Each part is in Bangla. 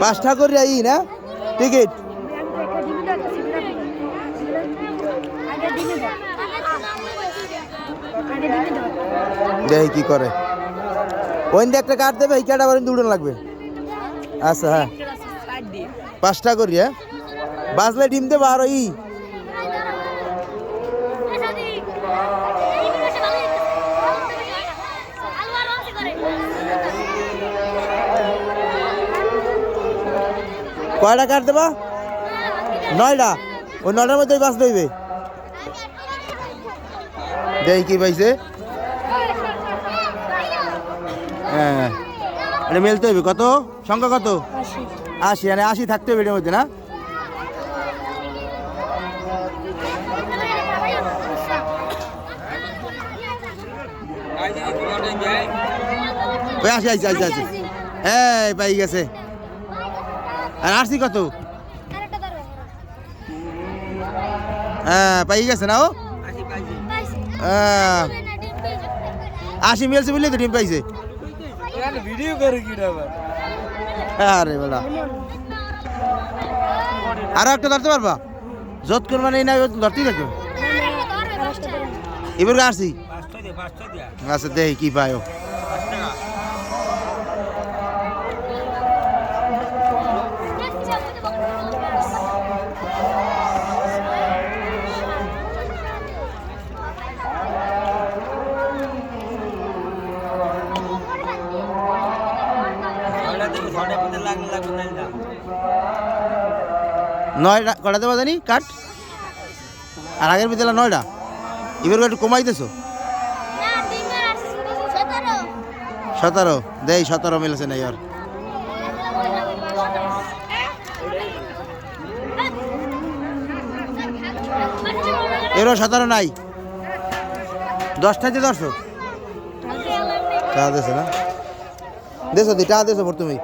5টা করে ই না টিকিট দেখি কি করে ওই একটা কার্ড দেবে এই কার্ড আবার দুটো লাগবে আচ্ছা হ্যাঁ 5টা করি হ্যাঁ বাজলে ডিম দেবো আর ই কয়টা কার্ড দেবা 9টা ওই 9টার মধ্যে বাস দেবে দেখি কি পাইছে হ্যাঁ এটা মেলতে হবে কত সংখ্যা কত 80 মানে 80 থাকতে হবে এর মধ্যে না আসি আসি আসি আসি এই পাই গেছে আর আসি কত হ্যাঁ পাই গেছে না ও 80 মিলছে বললে তো ডিম পাইছে ভিডিও করে কি আরে বেলা আর একটা ধরতে পারবা যত কর মানে না ধরতেই থাকবে এবার আসি আচ্ছা দেখি কি পায়ও নয়টা কটা দেবো জানি কাঠ আর আগের বিদ্যালয় 9টা এবার একটু কমাইতেছো 17 দেই 17 মিলেছে না ইয়ার এরও 17 নাই 10টাতে 10 টাকা দেছো না দেছো দি টাকা দেছো তুমি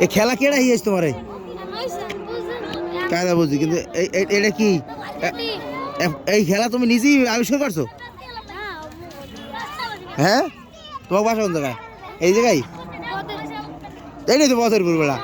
এই খেলা কেডা হিয়েছ তোমার কায়দা বুঝি কিন্তু এটা কি এই খেলা তুমি নিজেই আবিষ্কার করছো হ্যাঁ তোমার বাসা কোন জায়গায় এই জায়গায় এইটাই তো বছর পূর্বেলা